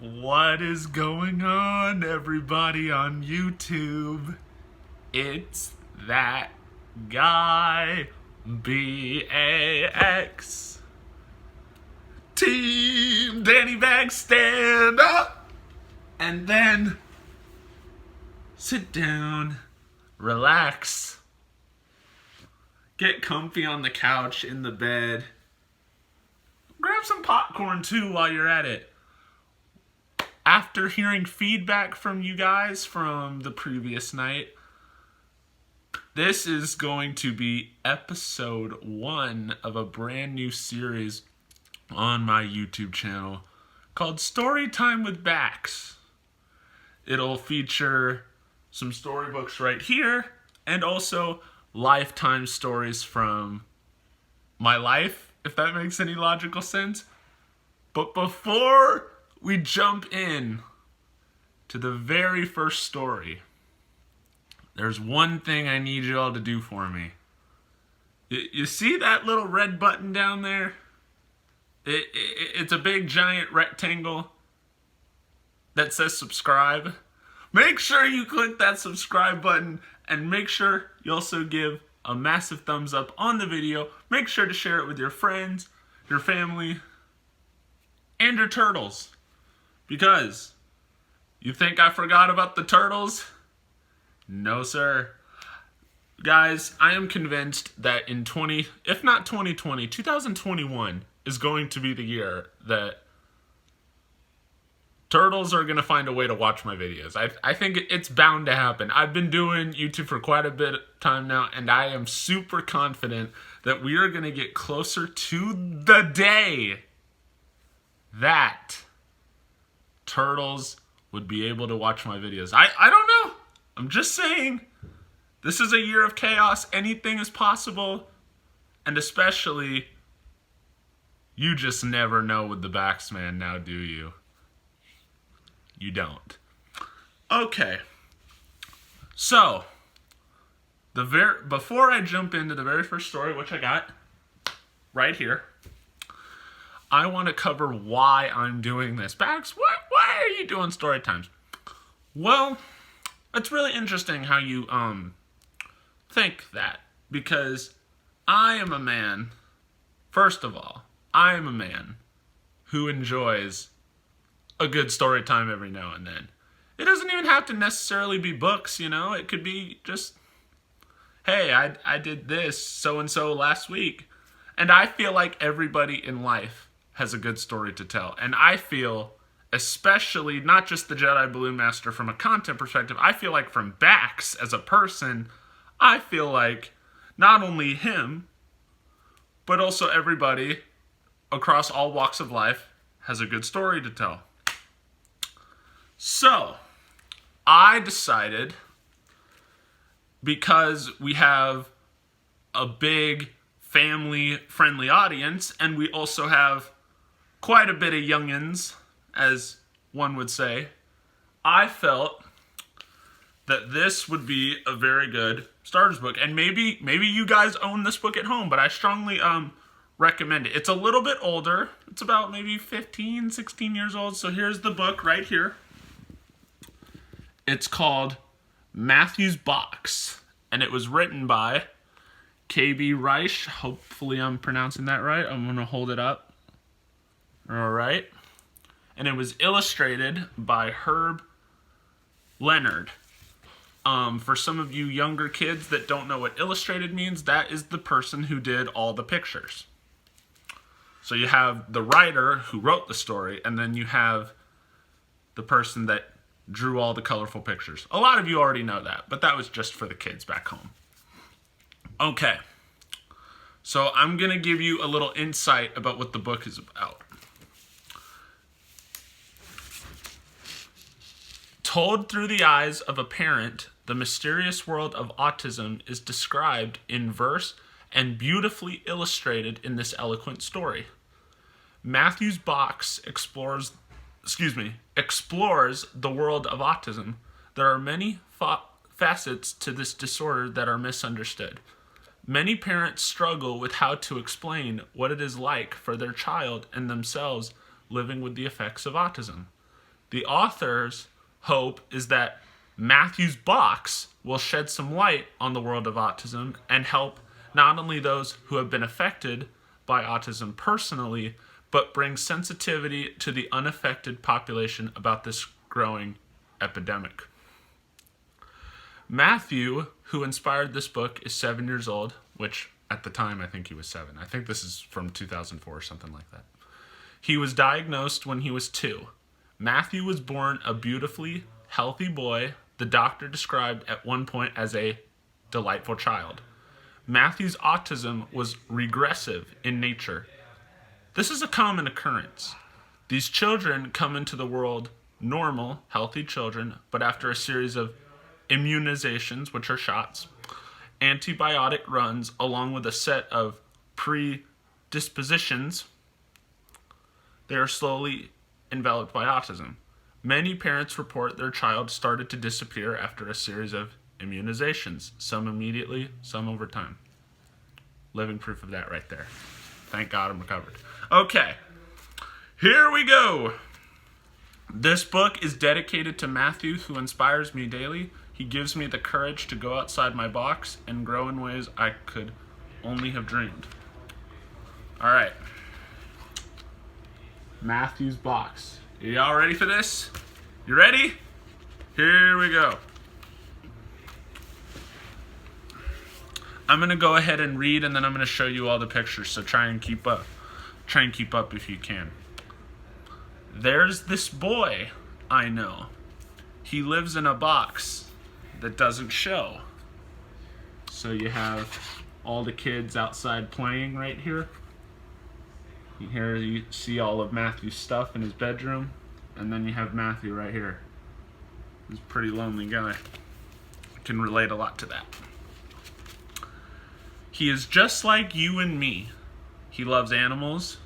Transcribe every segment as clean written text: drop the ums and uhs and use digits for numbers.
What is going on, everybody on YouTube? It's that guy, BAX. Team Danny Bag, stand up! And then sit down, relax, get comfy on the couch, in the bed. Grab some popcorn too while you're at it. After hearing feedback from you guys from the previous night, this is going to be episode 1 of a brand new series on my YouTube channel called StoryTime with Bax. It'll feature some storybooks right here and also lifetime stories from my life, if that makes any logical sense. But before we jump in to the very first story, there's one thing I need you all to do for me. You see that little red button down there? It's a big giant rectangle that says subscribe. Make sure you click that subscribe button and make sure you also give a massive thumbs up on the video. Make sure to share it with your friends, your family, and your turtles. Because you think I forgot about the turtles? No, sir. Guys, I am convinced that in 2021 is going to be the year that turtles are going to find a way to watch my videos. I think it's bound to happen. I've been doing YouTube for quite a bit of time now, and I am super confident that we are going to get closer to the day that turtles would be able to watch my videos. I don't know. I'm just saying, this is a year of chaos. Anything is possible. And especially, you just never know with the Baxman now, do you? You don't. Okay. So, before I jump into the very first story, which I got right here, I want to cover why I'm doing this. Bax, why are you doing story times? Well, it's really interesting how you think that, because I am a man, first of all, I am a man who enjoys a good story time every now and then. It doesn't even have to necessarily be books, you know? It could be just, hey, I did this so-and-so last week. And I feel like everybody in life has a good story to tell. And I feel, especially not just the Jedi Balloon Master from a content perspective, I feel like from Bax as a person, I feel like not only him, but also everybody across all walks of life has a good story to tell. So, I decided, because we have a big family-friendly audience, and we also have quite a bit of youngins, as one would say, I felt that this would be a very good starter's book. And maybe you guys own this book at home, but I strongly recommend it. It's a little bit older. It's about maybe 15, 16 years old. So here's the book right here. It's called Matthew's Box, and it was written by K.B. Reich. Hopefully I'm pronouncing that right. I'm going to hold it up. All right. And it was illustrated by Herb Leonard. For some of you younger kids that don't know what illustrated means, that is the person who did all the pictures. So you have the writer who wrote the story, and then you have the person that drew all the colorful pictures. A lot of you already know that, but that was just for the kids back home. Okay. So I'm going to give you a little insight about what the book is about. Told through the eyes of a parent, the mysterious world of autism is described in verse and beautifully illustrated in this eloquent story. Matthew's Box explores the world of autism. There are many facets to this disorder that are misunderstood. Many parents struggle with how to explain what it is like for their child and themselves living with the effects of autism. The author's hope is that Matthew's box will shed some light on the world of autism and help not only those who have been affected by autism personally, but bring sensitivity to the unaffected population about this growing epidemic. Matthew, who inspired this book, is 7 years old, which at the time I think he was 7. I think this is from 2004 or something like that. He was diagnosed when he was 2. Matthew was born a beautifully healthy boy the doctor described at one point as a delightful child. Matthew's autism was regressive in nature. This is a common occurrence. These children come into the world normal, healthy children, but after a series of immunizations, which are shots, antibiotic runs, along with a set of predispositions, they are slowly enveloped by autism. Many parents report their child started to disappear after a series of immunizations, some immediately, some over time. Living proof of that right there. Thank God I'm recovered. Okay, here we go. This book is dedicated to Matthew, who inspires me daily. He gives me the courage to go outside my box and grow in ways I could only have dreamed. All right. Matthew's box. Y'all ready for this? You ready? Here we go. I'm going to go ahead and read, and then I'm going to show you all the pictures, so try and keep up. Try and keep up if you can. There's this boy I know. He lives in a box that doesn't show. So you have all the kids outside playing right here. Here you see all of Matthew's stuff in his bedroom, and then you have Matthew right here. He's a pretty lonely guy. I can relate a lot to that. He is just like you and me. He loves animals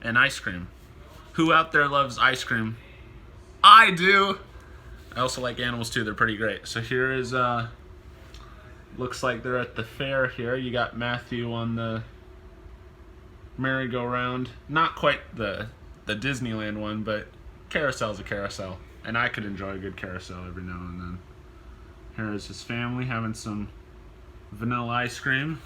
and ice cream. Who out there loves ice cream? I do. I also like animals too. They're pretty great. So here is, looks like they're at the fair here. You got Matthew on the merry-go-round. Not quite the Disneyland one, but carousel's a carousel. And I could enjoy a good carousel every now and then. Here is his family having some vanilla ice cream.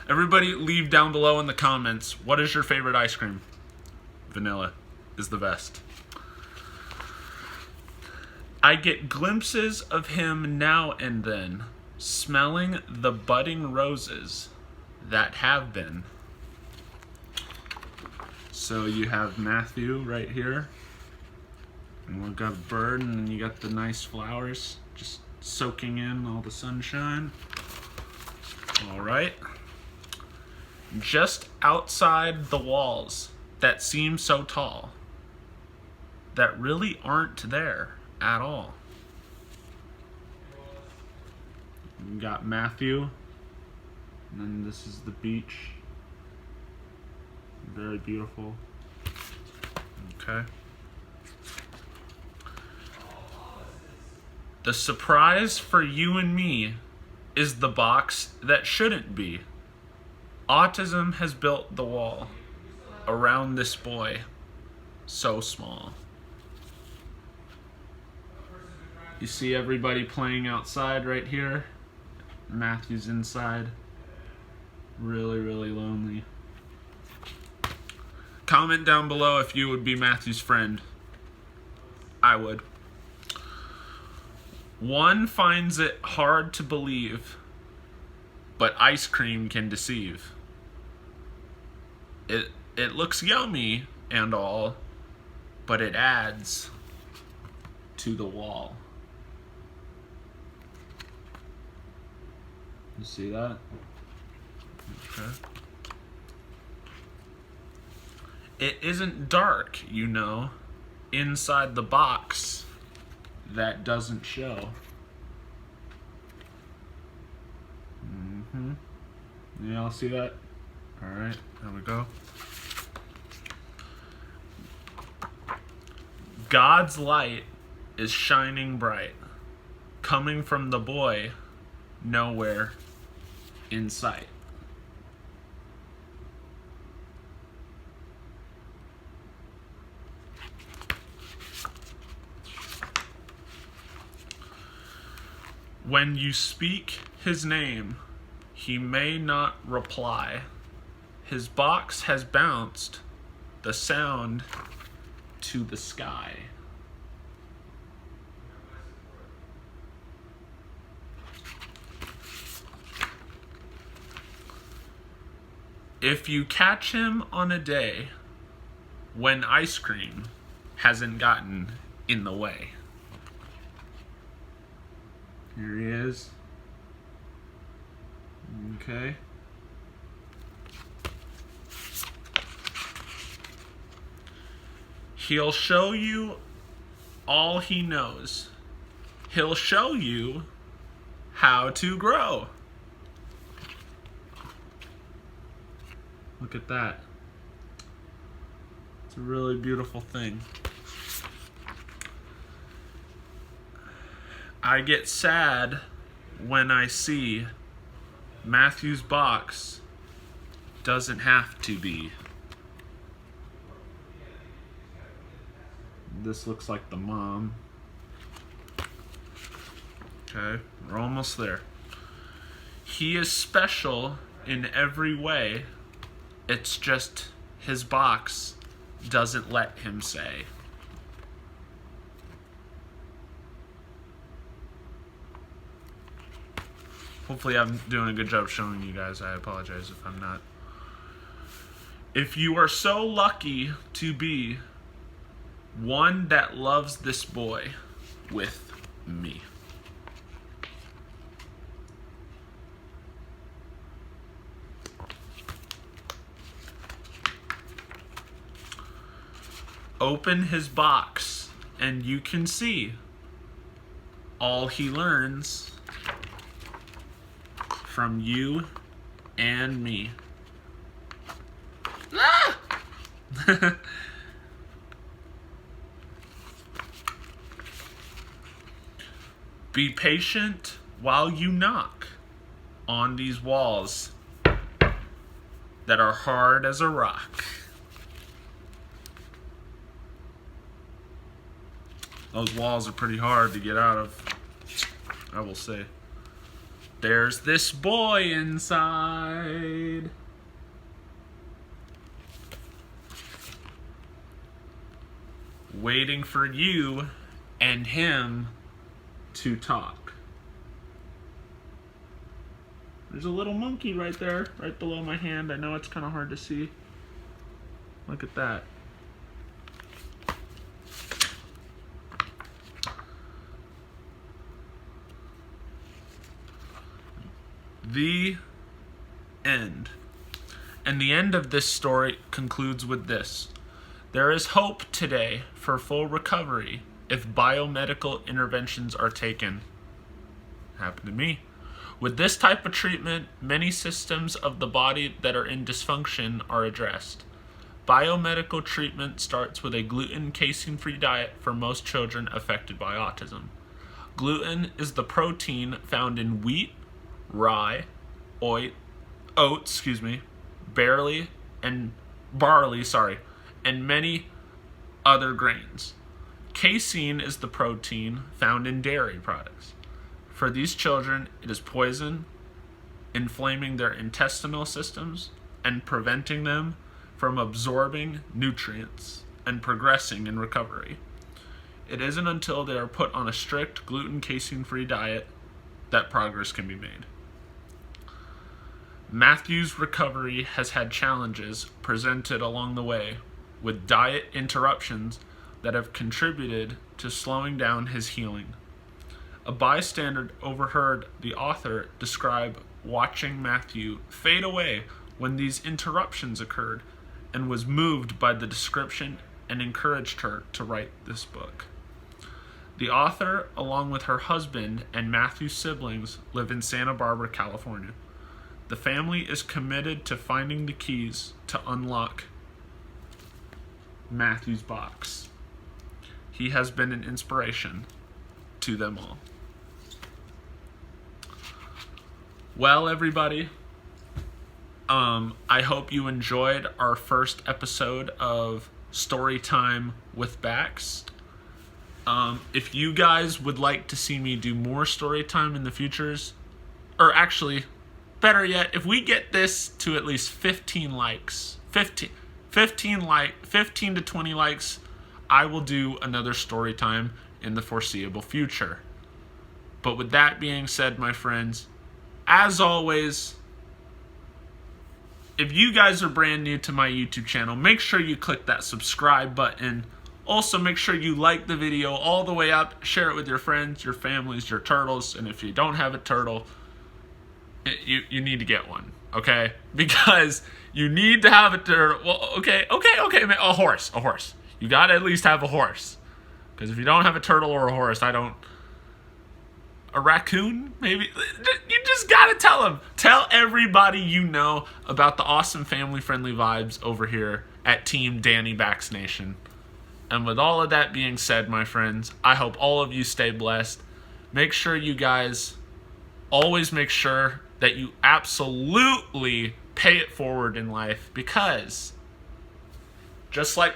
Everybody leave down below in the comments, what is your favorite ice cream? Vanilla is the best. I get glimpses of him now and then, smelling the budding roses that have been. So you have Matthew right here, and we've got a bird, and then you got the nice flowers just soaking in all the sunshine. All right. Just outside the walls that seem so tall, that really aren't there at all. You got Matthew, and then this is the beach. Very beautiful. Okay. The surprise for you and me is the box that shouldn't be. Autism has built the wall around this boy so small. You see everybody playing outside right here. Matthew's inside. Really, really lonely. Comment down below if you would be Matthew's friend. I would. One finds it hard to believe, but ice cream can deceive. It looks yummy and all, but it adds to the wall. You see that? Okay. It isn't dark, you know, inside the box that doesn't show. Y'all see that? Alright, there we go. God's light is shining bright, coming from the boy nowhere in sight. When you speak his name, he may not reply. His box has bounced the sound to the sky. If you catch him on a day when ice cream hasn't gotten in the way. Here he is. Okay. He'll show you all he knows. He'll show you how to grow. Look at that. It's a really beautiful thing. I get sad when I see Matthew's box doesn't have to be. This looks like the mom. Okay, we're almost there. He is special in every way. It's just his box doesn't let him say. Hopefully I'm doing a good job showing you guys. I apologize if I'm not. If you are so lucky to be one that loves this boy with me. Open his box and you can see all he learns from you and me. Ah! Be patient while you knock on these walls that are hard as a rock. Those walls are pretty hard to get out of, I will say. There's this boy inside. Waiting for you and him to talk. There's a little monkey right there, right below my hand. I know it's kind of hard to see. Look at that. The end. And the end of this story concludes with this. There is hope today for full recovery if biomedical interventions are taken. Happened to me. With this type of treatment, many systems of the body that are in dysfunction are addressed. Biomedical treatment starts with a gluten casein-free diet for most children affected by autism. Gluten is the protein found in wheat, rye, oats, barley, and many other grains. Casein is the protein found in dairy products. For these children, it is poison, inflaming their intestinal systems and preventing them from absorbing nutrients and progressing in recovery. It isn't until they are put on a strict gluten casein-free diet that progress can be made. Matthew's recovery has had challenges presented along the way with diet interruptions that have contributed to slowing down his healing. A bystander overheard the author describe watching Matthew fade away when these interruptions occurred and was moved by the description and encouraged her to write this book. The author, along with her husband and Matthew's siblings, live in Santa Barbara, California. The family is committed to finding the keys to unlock Matthew's box. He has been an inspiration to them all. Well, everybody, I hope you enjoyed our first episode of Storytime with Bax. If you guys would like to see me do more story time in the futures, or actually, better yet, if we get this to at least 15 likes, 15 to 20 likes, I will do another story time in the foreseeable future. But with that being said, my friends, as always, if you guys are brand new to my YouTube channel, make sure you click that subscribe button. Also, make sure you like the video all the way up. Share it with your friends, your families, your turtles. And if you don't have a turtle, you need to get one, okay? Because you need to have a turtle. Well, okay, man. A horse. You got to at least have a horse. Because if you don't have a turtle or a horse, a raccoon, maybe? You just gotta tell them. Tell everybody you know about the awesome family-friendly vibes over here at Team Danny Bax Nation. And with all of that being said, my friends, I hope all of you stay blessed. Make sure you guys always make sure that you absolutely pay it forward in life, because just like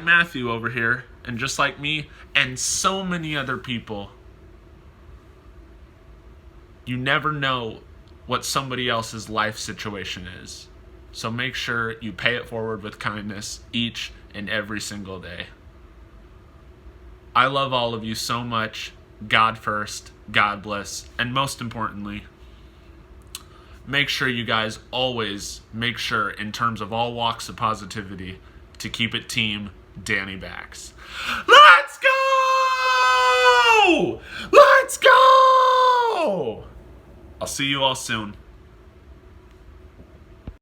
Matthew over here, and just like me, and so many other people, you never know what somebody else's life situation is. So make sure you pay it forward with kindness each and every single day. I love all of you so much. God first, God bless, and most importantly, make sure you guys always make sure, in terms of all walks of positivity, to keep it Team Danny Bax. Let's go! Let's go! I'll see you all soon.